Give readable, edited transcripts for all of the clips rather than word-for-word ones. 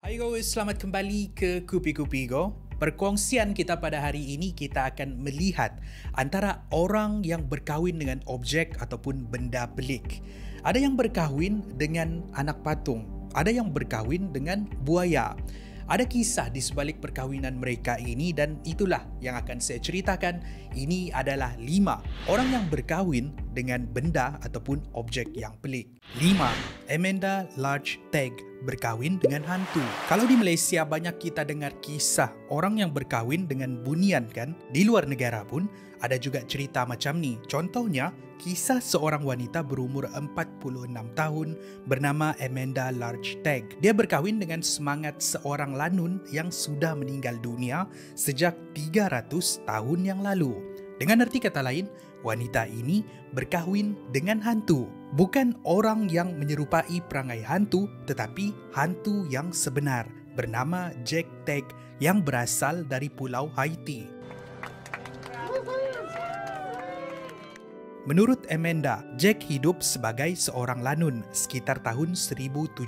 Hai guys, selamat kembali ke Kupi-Kupi Go. Perkongsian kita pada hari ini kita akan melihat antara orang yang berkahwin dengan objek ataupun benda pelik. Ada yang berkahwin dengan anak patung, ada yang berkahwin dengan buaya. Ada kisah di sebalik perkahwinan mereka ini dan itulah yang akan saya ceritakan. Ini adalah 5 orang yang berkahwin dengan benda ataupun objek yang pelik. 5. Amanda Large Tag berkahwin dengan hantu. Kalau di Malaysia banyak kita dengar kisah orang yang berkahwin dengan bunian kan? Di luar negara pun ada juga cerita macam ni. Contohnya, kisah seorang wanita berumur 46 tahun bernama Amanda Large Tag. Dia berkahwin dengan semangat seorang lanun yang sudah meninggal dunia sejak 300 tahun yang lalu. Dengan arti kata lain, wanita ini berkahwin dengan hantu. Bukan orang yang menyerupai perangai hantu, tetapi hantu yang sebenar bernama Jack Tag yang berasal dari Pulau Haiti. Menurut Amanda, Jack hidup sebagai seorang lanun sekitar tahun 1700.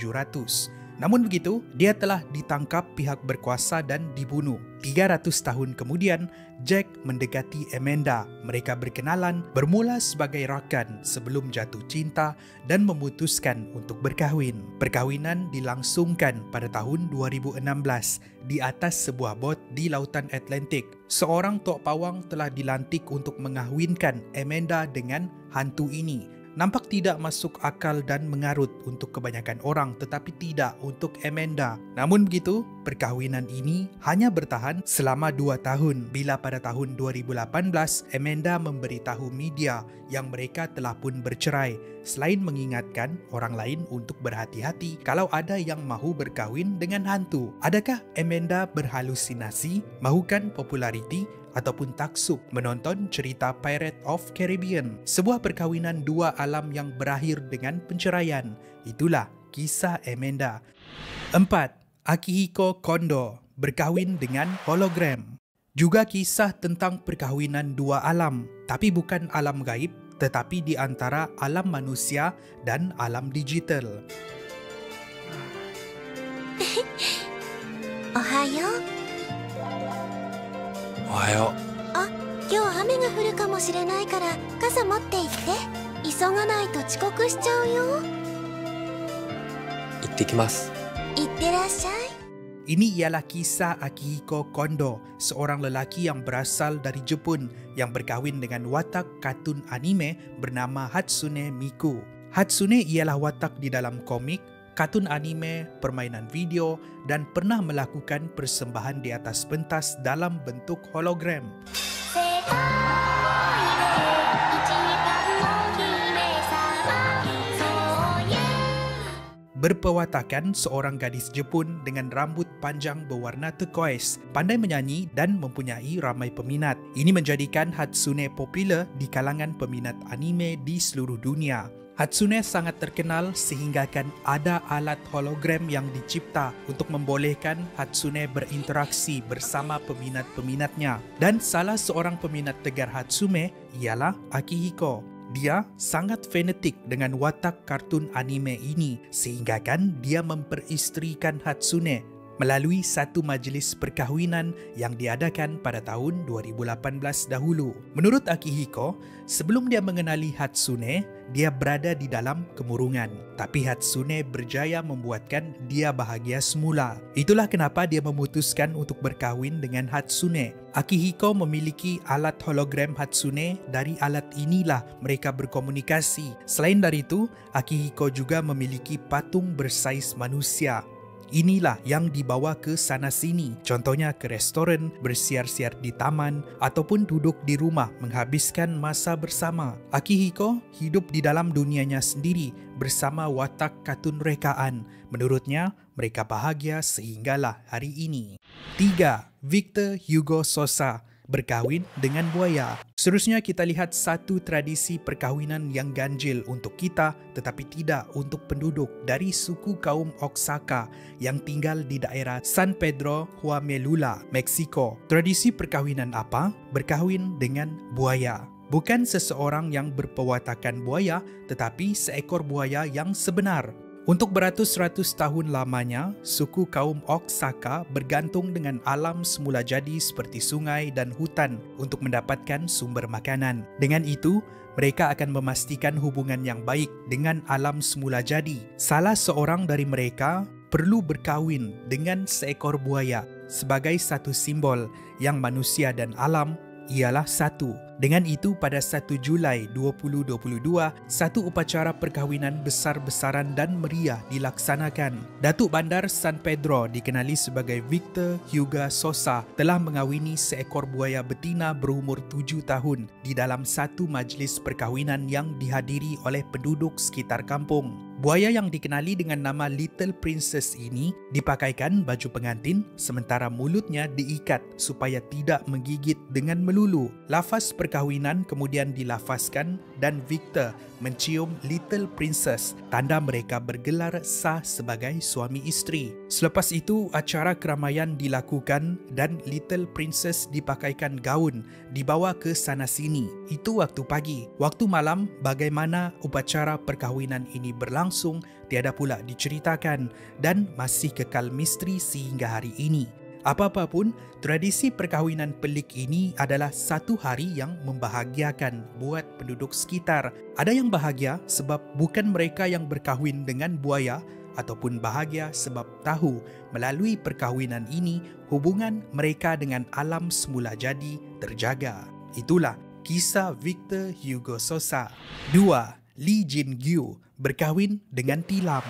Namun begitu, dia telah ditangkap pihak berkuasa dan dibunuh. 300 tahun kemudian, Jack mendekati Amanda. Mereka berkenalan, bermula sebagai rakan sebelum jatuh cinta dan memutuskan untuk berkahwin. Perkahwinan dilangsungkan pada tahun 2016 di atas sebuah bot di Lautan Atlantik. Seorang tok pawang telah dilantik untuk mengahwinkan Amanda dengan hantu ini. Nampak tidak masuk akal dan mengarut untuk kebanyakan orang, tetapi tidak untuk Amanda. Namun begitu, perkahwinan ini hanya bertahan selama 2 tahun bila pada tahun 2018 Amanda memberitahu media yang mereka telah pun bercerai, selain mengingatkan orang lain untuk berhati-hati kalau ada yang mahu berkahwin dengan hantu. Adakah Amanda berhalusinasi, mahukan populariti, ataupun taksub menonton cerita Pirates of Caribbean, sebuah perkahwinan dua alam yang berakhir dengan penceraian? Itulah kisah Amanda. 4. Akihiko Kondo berkahwin dengan hologram. Juga kisah tentang perkahwinan dua alam, tapi bukan alam gaib, tetapi di antara alam manusia dan alam digital. Ohayo. おはよう。あ、今日雨が降るかもしれないから傘持って行って。急がないと遅刻しちゃうよ。行ってきます。行ってらっしゃい。 Ini ialah kisah Akihiko Kondo, seorang lelaki yang berasal dari Jepun yang berkahwin dengan watak kartun anime bernama Hatsune Miku. Hatsune ialah watak di dalam komik, kartun anime, permainan video dan pernah melakukan persembahan di atas pentas dalam bentuk hologram. Berpewatakan seorang gadis Jepun dengan rambut panjang berwarna turquoise, pandai menyanyi dan mempunyai ramai peminat. Ini menjadikan Hatsune popular di kalangan peminat anime di seluruh dunia. Hatsune sangat terkenal sehinggakan ada alat hologram yang dicipta untuk membolehkan Hatsune berinteraksi bersama peminat-peminatnya. Dan salah seorang peminat tegar Hatsune ialah Akihiko. Dia sangat fanatik dengan watak kartun anime ini sehinggakan dia memperistrikan Hatsune melalui satu majlis perkahwinan yang diadakan pada tahun 2018 dahulu. Menurut Akihiko, sebelum dia mengenali Hatsune, dia berada di dalam kemurungan. Tapi Hatsune berjaya membuatkan dia bahagia semula. Itulah kenapa dia memutuskan untuk berkahwin dengan Hatsune. Akihiko memiliki alat hologram Hatsune. Dari alat inilah mereka berkomunikasi. Selain dari itu, Akihiko juga memiliki patung bersaiz manusia. Inilah yang dibawa ke sana-sini, contohnya ke restoran, bersiar-siar di taman, ataupun duduk di rumah menghabiskan masa bersama. Akihiko hidup di dalam dunianya sendiri bersama watak kartun rekaan. Menurutnya, mereka bahagia sehinggalah hari ini. 3. Victor Hugo Sosa berkahwin dengan buaya. Seterusnya kita lihat satu tradisi perkahwinan yang ganjil untuk kita tetapi tidak untuk penduduk dari suku kaum Oaxaca yang tinggal di daerah San Pedro Huamelula, Meksiko. Tradisi perkahwinan apa? Berkahwin dengan buaya. Bukan seseorang yang berpewatakan buaya, tetapi seekor buaya yang sebenar. Untuk beratus-ratus tahun lamanya, suku kaum Oaxaca bergantung dengan alam semula jadi seperti sungai dan hutan untuk mendapatkan sumber makanan. Dengan itu, mereka akan memastikan hubungan yang baik dengan alam semula jadi. Salah seorang dari mereka perlu berkahwin dengan seekor buaya sebagai satu simbol yang manusia dan alam ialah satu. Dengan itu, pada 1 Julai 2022, satu upacara perkahwinan besar-besaran dan meriah dilaksanakan. Datuk Bandar San Pedro dikenali sebagai Victor Hugo Sosa telah mengawini seekor buaya betina berumur 7 tahun di dalam satu majlis perkahwinan yang dihadiri oleh penduduk sekitar kampung. Buaya yang dikenali dengan nama Little Princess ini dipakaikan baju pengantin sementara mulutnya diikat supaya tidak menggigit dengan melulu. Lafaz perkahwinan kemudian dilafazkan dan Victor mencium Little Princess, tanda mereka bergelar sah sebagai suami isteri. Selepas itu, acara keramaian dilakukan dan Little Princess dipakaikan gaun, dibawa ke sana-sini. Itu waktu pagi. Waktu malam, bagaimana upacara perkahwinan ini berlangsung tiada pula diceritakan dan masih kekal misteri sehingga hari ini. Apapun, tradisi perkahwinan pelik ini adalah satu hari yang membahagiakan buat penduduk sekitar. Ada yang bahagia sebab bukan mereka yang berkahwin dengan buaya, ataupun bahagia sebab tahu melalui perkahwinan ini hubungan mereka dengan alam semula jadi terjaga. Itulah kisah Victor Hugo Sosa. 2. Lee Jin-gyu berkahwin dengan tilam.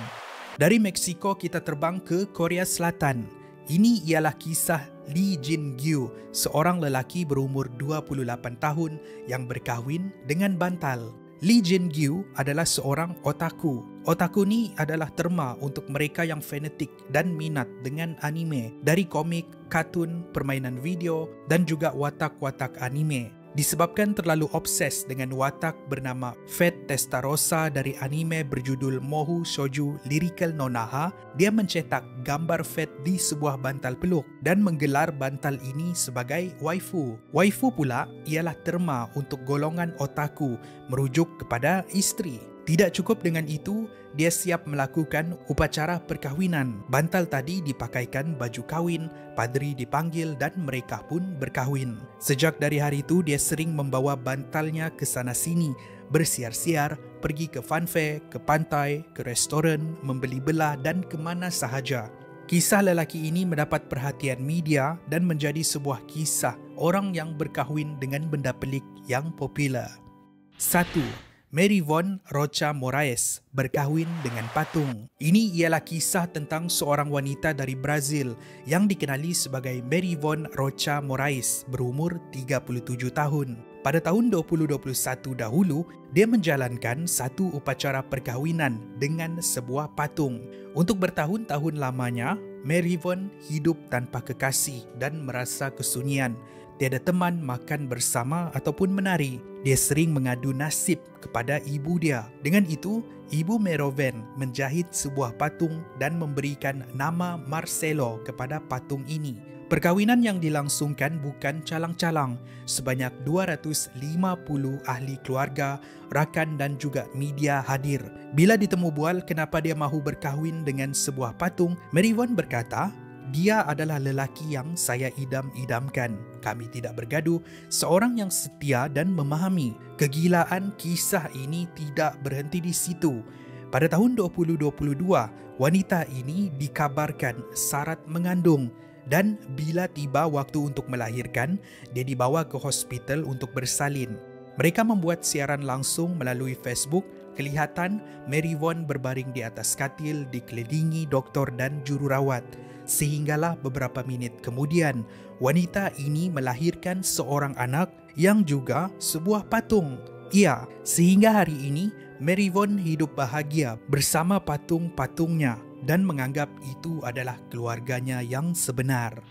Dari Meksiko kita terbang ke Korea Selatan. Ini ialah kisah Lee Jin-gyu, seorang lelaki berumur 28 tahun yang berkahwin dengan bantal. Lee Jin-gyu adalah seorang otaku. Otaku ni adalah terma untuk mereka yang fanatik dan minat dengan anime, dari komik, kartun, permainan video dan juga watak-watak anime. Disebabkan terlalu obses dengan watak bernama Fate Testarossa dari anime berjudul Mohou Shoujo Lyrical Nonaha, dia mencetak gambar Fate di sebuah bantal peluk dan menggelar bantal ini sebagai waifu. Waifu pula ialah terma untuk golongan otaku, merujuk kepada isteri. Tidak cukup dengan itu, dia siap melakukan upacara perkahwinan. Bantal tadi dipakaikan baju kahwin, padri dipanggil dan mereka pun berkahwin. Sejak dari hari itu, dia sering membawa bantalnya ke sana-sini, bersiar-siar, pergi ke funfair, ke pantai, ke restoran, membeli belah dan kemana sahaja. Kisah lelaki ini mendapat perhatian media dan menjadi sebuah kisah orang yang berkahwin dengan benda pelik yang popular. 1. Mary Von Rocha Moraes berkahwin dengan patung. Ini ialah kisah tentang seorang wanita dari Brazil yang dikenali sebagai Mary Von Rocha Moraes berumur 37 tahun. Pada tahun 2021 dahulu, dia menjalankan satu upacara perkahwinan dengan sebuah patung. Untuk bertahun-tahun lamanya, Mary Von hidup tanpa kekasih dan merasa kesunyian. Tiada teman makan bersama ataupun menari. Dia sering mengadu nasib kepada ibu dia. Dengan itu, ibu Meroven menjahit sebuah patung dan memberikan nama Marcelo kepada patung ini. Perkahwinan yang dilangsungkan bukan calang-calang. Sebanyak 250 ahli keluarga, rakan dan juga media hadir. Bila ditemu bual kenapa dia mahu berkahwin dengan sebuah patung, Meroven berkata, "Dia adalah lelaki yang saya idam-idamkan. Kami tidak bergaduh, seorang yang setia dan memahami." Kegilaan kisah ini tidak berhenti di situ. Pada tahun 2022, wanita ini dikabarkan syarat mengandung dan bila tiba waktu untuk melahirkan, dia dibawa ke hospital untuk bersalin. Mereka membuat siaran langsung melalui Facebook. Kelihatan Mary Von berbaring di atas katil dikelilingi doktor dan jururawat. Sehinggalah beberapa minit kemudian, wanita ini melahirkan seorang anak yang juga sebuah patung. Ya, sehingga hari ini, Mary Von hidup bahagia bersama patung-patungnya dan menganggap itu adalah keluarganya yang sebenar.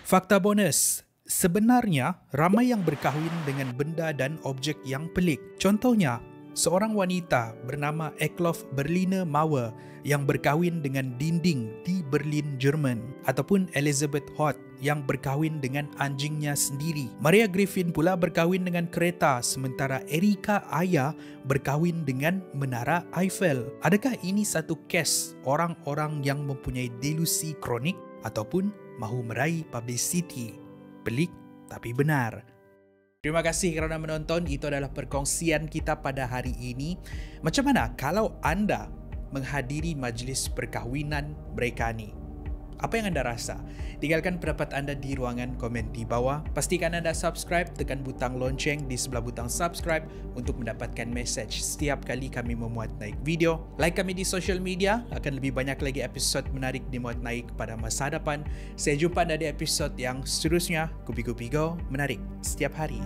Fakta bonus, sebenarnya ramai yang berkahwin dengan benda dan objek yang pelik. Contohnya, Seorang wanita bernama Eklov Berliner Mauer yang berkahwin dengan dinding di Berlin, Jerman, ataupun Elizabeth Hott yang berkahwin dengan anjingnya sendiri. Maria Griffin pula berkahwin dengan kereta, sementara Erika Aya berkahwin dengan Menara Eiffel. Adakah ini satu kes orang-orang yang mempunyai delusi kronik ataupun mahu meraih publicity? Pelik tapi benar. Terima kasih kerana menonton. Itu adalah perkongsian kita pada hari ini. Macam mana kalau anda menghadiri majlis perkahwinan mereka ni? Apa yang anda rasa? Tinggalkan pendapat anda di ruangan komen di bawah. Pastikan anda subscribe, tekan butang lonceng di sebelah butang subscribe untuk mendapatkan message setiap kali kami memuat naik video. Like kami di social media, akan lebih banyak lagi episod menarik dimuat naik pada masa depan. Saya jumpa anda di episod yang seterusnya. Kupi-Kupi Go menarik setiap hari.